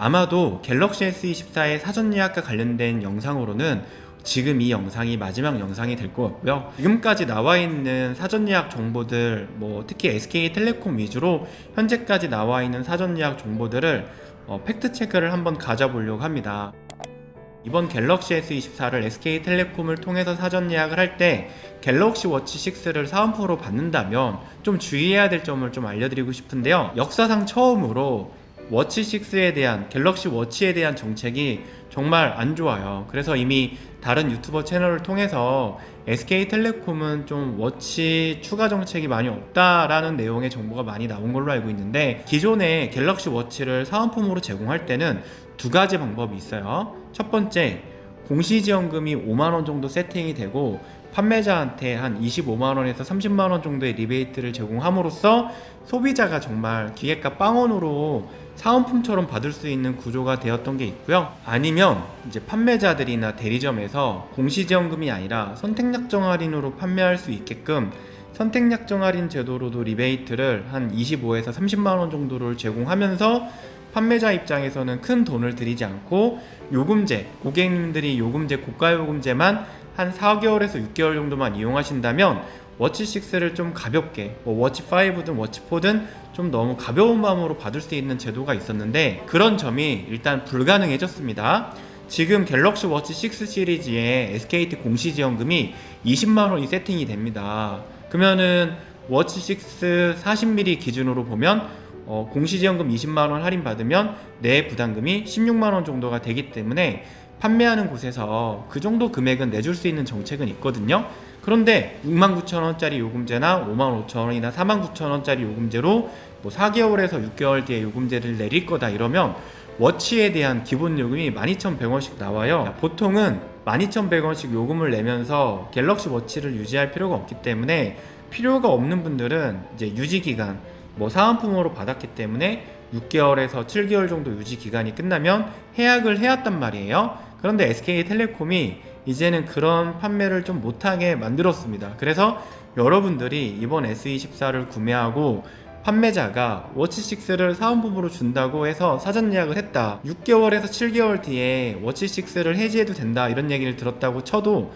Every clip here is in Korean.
아마도 갤럭시 S24의 사전 예약과 관련된 영상으로는 지금 이 영상이 마지막 영상이 될 것 같고요. 지금까지 나와 있는 사전 예약 정보들, 특히 SK텔레콤 위주로 현재까지 나와 있는 사전 예약 정보들을 팩트 체크를 한번 가져보려고 합니다. 이번 갤럭시 S24를 SK텔레콤을 통해서 사전 예약을 할 때 갤럭시 워치 6를 사은품으로 받는다면 좀 주의해야 될 점을 좀 알려드리고 싶은데요. 역사상 처음으로 워치 6에 대한, 갤럭시 워치에 대한 정책이 정말 안 좋아요. 그래서 이미 다른 유튜버 채널을 통해서 SK텔레콤은 좀 워치 추가 정책이 많이 없다라는 내용의 정보가 많이 나온 걸로 알고 있는데, 기존의 갤럭시 워치를 사은품으로 제공할 때는 두 가지 방법이 있어요. 첫 번째, 공시지원금이 5만원 정도 세팅이 되고 판매자한테 한 25만원에서 30만원 정도의 리베이트를 제공함으로써 소비자가 정말 기계가 빵원으로 사은품처럼 받을 수 있는 구조가 되었던 게 있고요. 아니면 이제 판매자들이나 대리점에서 공시지원금이 아니라 선택약정 할인으로 판매할 수 있게끔 선택약정 할인 제도로도 리베이트를 한 25에서 30만원 정도를 제공하면서 판매자 입장에서는 큰 돈을 들이지 않고 요금제, 고객님들이 요금제, 고가 요금제만 한 4개월에서 6개월 정도만 이용하신다면 워치 6를 좀 가볍게, 워치 5든 워치 4든 좀 너무 가벼운 마음으로 받을 수 있는 제도가 있었는데, 그런 점이 일단 불가능해졌습니다. 지금 갤럭시 워치 6 시리즈의 SKT 공시지원금이 20만원이 세팅이 됩니다. 그러면은 워치 6 40mm 기준으로 보면 공시지원금 20만원 할인받으면 내 부담금이 16만원 정도가 되기 때문에 판매하는 곳에서 그 정도 금액은 내줄 수 있는 정책은 있거든요. 그런데 69,000원짜리 요금제나 55,000원이나 49,000원짜리 요금제로 4개월에서 6개월 뒤에 요금제를 내릴 거다 이러면 워치에 대한 기본 요금이 12,100원씩 나와요. 보통은 12,100원씩 요금을 내면서 갤럭시 워치를 유지할 필요가 없기 때문에, 필요가 없는 분들은 이제 유지기간, 사은품으로 받았기 때문에 6개월에서 7개월 정도 유지기간이 끝나면 해약을 해왔단 말이에요. 그런데 SK텔레콤이 이제는 그런 판매를 좀 못하게 만들었습니다. 그래서 여러분들이 이번 S24를 구매하고 판매자가 워치 6를 사은품으로 준다고 해서 사전 예약을 했다, 6개월에서 7개월 뒤에 워치 6를 해지해도 된다 이런 얘기를 들었다고 쳐도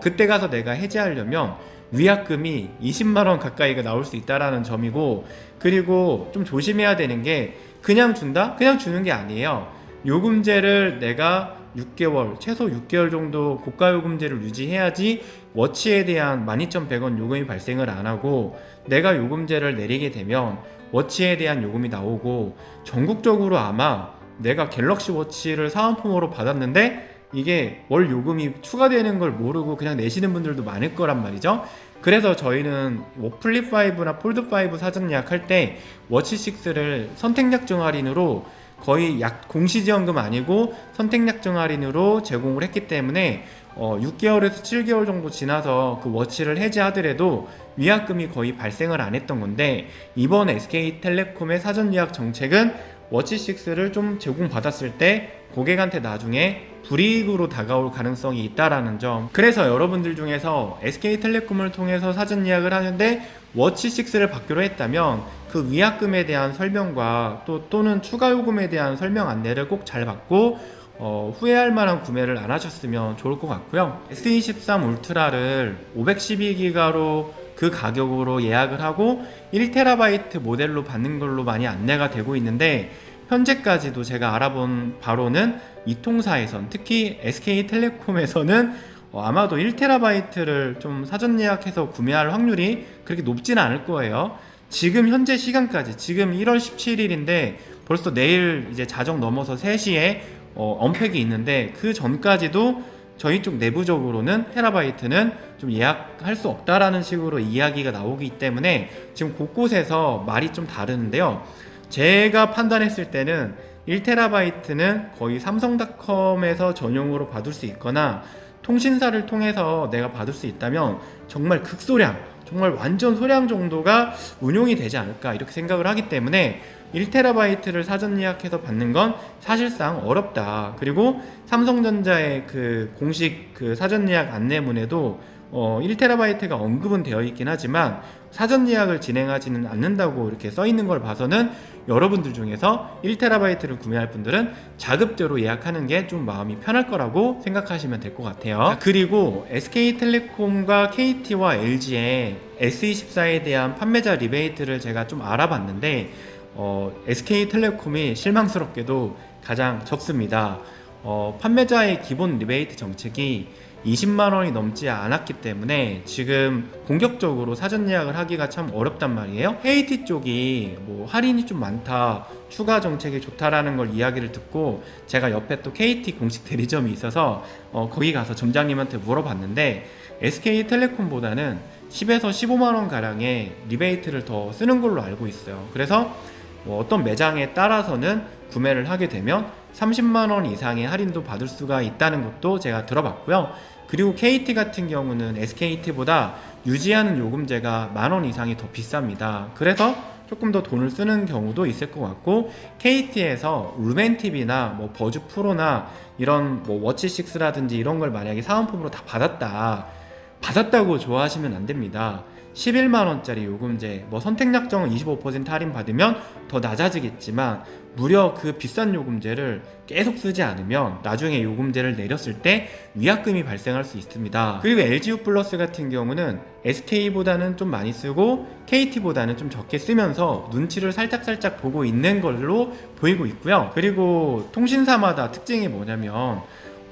그때 가서 내가 해지하려면 위약금이 20만원 가까이가 나올 수 있다라는 점이고, 그리고 좀 조심해야 되는 게, 그냥 준다? 그냥 주는 게 아니에요. 요금제를 내가 6개월, 최소 6개월 정도 고가 요금제를 유지해야지 워치에 대한 12,100원 요금이 발생을 안 하고, 내가 요금제를 내리게 되면 워치에 대한 요금이 나오고, 전국적으로 아마 내가 갤럭시 워치를 사은품으로 받았는데 이게 월 요금이 추가되는 걸 모르고 그냥 내시는 분들도 많을 거란 말이죠. 그래서 저희는 플립 5나 폴드 5 사전 예약할 때 워치 6를 선택약정 할인으로 거의 공시지원금 아니고 선택약정 할인으로 제공을 했기 때문에 6개월에서 7개월 정도 지나서 그 워치를 해지하더라도 위약금이 거의 발생을 안 했던 건데, 이번 SK텔레콤의 사전 예약 정책은 워치 6를 좀 제공받았을 때 고객한테 나중에 불이익으로 다가올 가능성이 있다라는 점. 그래서 여러분들 중에서 SK텔레콤을 통해서 사전 예약을 하는데 워치 6를 받기로 했다면 그 위약금에 대한 설명과 또는 추가 요금에 대한 설명 안내를 꼭 잘 받고 후회할 만한 구매를 안 하셨으면 좋을 것 같고요. S23 울트라를 512기가로 그 가격으로 예약을 하고 1TB 모델로 받는 걸로 많이 안내가 되고 있는데, 현재까지도 제가 알아본 바로는 이 통사에선, 특히 SK텔레콤에서는 아마도 1TB를 좀 사전 예약해서 구매할 확률이 그렇게 높지는 않을 거예요. 지금 현재 시간까지, 지금 1월 17일인데 벌써 내일 이제 자정 넘어서 3시에 언팩이 있는데, 그 전까지도 저희 쪽 내부적으로는 테라바이트는 좀 예약할 수 없다라는 식으로 이야기가 나오기 때문에 지금 곳곳에서 말이 좀 다르는데요. 제가 판단했을 때는 1TB는 거의 삼성닷컴에서 전용으로 받을 수 있거나 통신사를 통해서 내가 받을 수 있다면 정말 극소량, 정말 완전 소량 정도가 운용이 되지 않을까 이렇게 생각을 하기 때문에 1TB를 사전 예약해서 받는 건 사실상 어렵다. 그리고 삼성전자의 그 공식 그 사전 예약 안내문에도 1TB가 언급은 되어 있긴 하지만 사전 예약을 진행하지는 않는다고 이렇게 써 있는 걸 봐서는 여러분들 중에서 1TB를 구매할 분들은 자급제로 예약하는 게 좀 마음이 편할 거라고 생각하시면 될 것 같아요. 자, 그리고 SK텔레콤과 KT와 LG의 S24에 대한 판매자 리베이트를 제가 좀 알아봤는데 SK텔레콤이 실망스럽게도 가장 적습니다. 판매자의 기본 리베이트 정책이 20만원이 넘지 않았기 때문에 지금 공격적으로 사전 예약을 하기가 참 어렵단 말이에요. KT 쪽이 뭐 할인이 좀 많다, 추가 정책이 좋다라는 걸 이야기를 듣고 제가 옆에 또 KT 공식 대리점이 있어서 거기 가서 점장님한테 물어봤는데 SK텔레콤보다는 10에서 15만원 가량의 리베이트를 더 쓰는 걸로 알고 있어요. 그래서 어떤 매장에 따라서는 구매를 하게 되면 30만원 이상의 할인도 받을 수가 있다는 것도 제가 들어봤고요. 그리고 KT 같은 경우는 SKT보다 유지하는 요금제가 만원 이상이 더 비쌉니다. 그래서 조금 더 돈을 쓰는 경우도 있을 것 같고, KT에서 루멘TV나 뭐 버즈 프로나 이런 뭐 워치6라든지 이런 걸 만약에 사은품으로 다 받았다고 좋아하시면 안 됩니다. 11만원짜리 요금제, 뭐 선택약정은 25% 할인 받으면 더 낮아지겠지만 무려 그 비싼 요금제를 계속 쓰지 않으면 나중에 요금제를 내렸을 때 위약금이 발생할 수 있습니다. 그리고 LGU 플러스 같은 경우는 SK보다는 좀 많이 쓰고 KT보다는 좀 적게 쓰면서 눈치를 살짝 보고 있는 걸로 보이고 있고요. 그리고 통신사마다 특징이 뭐냐면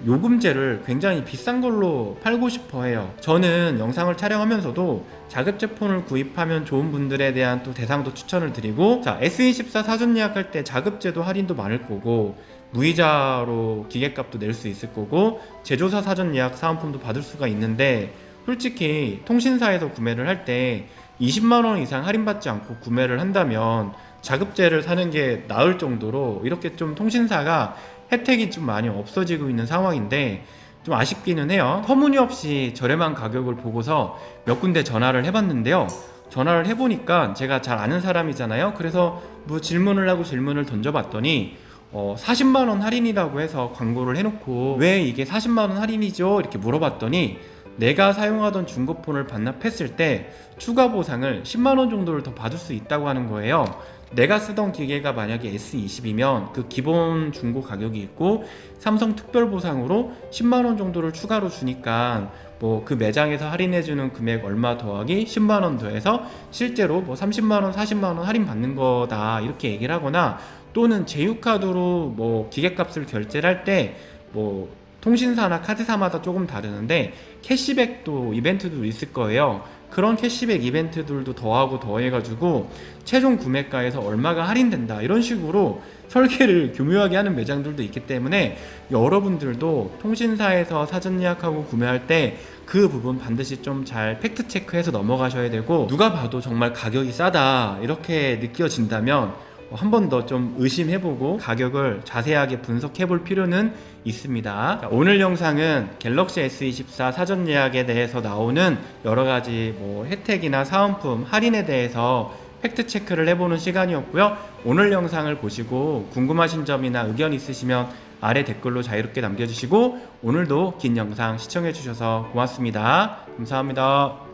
요금제를 굉장히 비싼 걸로 팔고 싶어 해요. 저는 영상을 촬영하면서도 자급제 폰을 구입하면 좋은 분들에 대한 또 대상도 추천을 드리고, 자, S24 사전 예약할 때 자급제도 할인도 많을 거고 무이자로 기계값도 낼 수 있을 거고 제조사 사전 예약 사은품도 받을 수가 있는데, 솔직히 통신사에서 구매를 할 때 20만원 이상 할인받지 않고 구매를 한다면 자급제를 사는 게 나을 정도로 이렇게 좀 통신사가 혜택이 좀 많이 없어지고 있는 상황인데 좀 아쉽기는 해요. 터무니없이 저렴한 가격을 보고서 몇 군데 전화를 해봤는데요. 전화를 해보니까 제가 잘 아는 사람이잖아요. 그래서 뭐 질문을 하고 질문을 던져봤더니 40만원 할인이라고 해서 광고를 해놓고 왜 이게 40만원 할인이죠? 이렇게 물어봤더니 내가 사용하던 중고폰을 반납했을 때 추가 보상을 10만원 정도를 더 받을 수 있다고 하는 거예요. 내가 쓰던 기계가 만약에 S20이면 그 기본 중고 가격이 있고 삼성 특별 보상으로 10만원 정도를 추가로 주니까 뭐 그 매장에서 할인해주는 금액 얼마 더하기 10만원 더해서 실제로 뭐 30만원 40만원 할인 받는 거다, 이렇게 얘기를 하거나, 또는 제휴카드로 뭐 기계값을 결제를 할 때 뭐 통신사나 카드사마다 조금 다르는데 캐시백도 이벤트도 있을 거예요. 그런 캐시백 이벤트들도 더하고 더해가지고 최종 구매가에서 얼마가 할인된다, 이런 식으로 설계를 교묘하게 하는 매장들도 있기 때문에 여러분들도 통신사에서 사전 예약하고 구매할 때 그 부분 반드시 좀 잘 팩트 체크해서 넘어가셔야 되고, 누가 봐도 정말 가격이 싸다 이렇게 느껴진다면 한 번 더 좀 의심해보고 가격을 자세하게 분석해볼 필요는 있습니다. 자, 오늘 영상은 갤럭시 S24 사전 예약에 대해서 나오는 여러가지 뭐 혜택이나 사은품, 할인에 대해서 팩트 체크를 해보는 시간이었고요. 오늘 영상을 보시고 궁금하신 점이나 의견 있으시면 아래 댓글로 자유롭게 남겨주시고, 오늘도 긴 영상 시청해주셔서 고맙습니다. 감사합니다.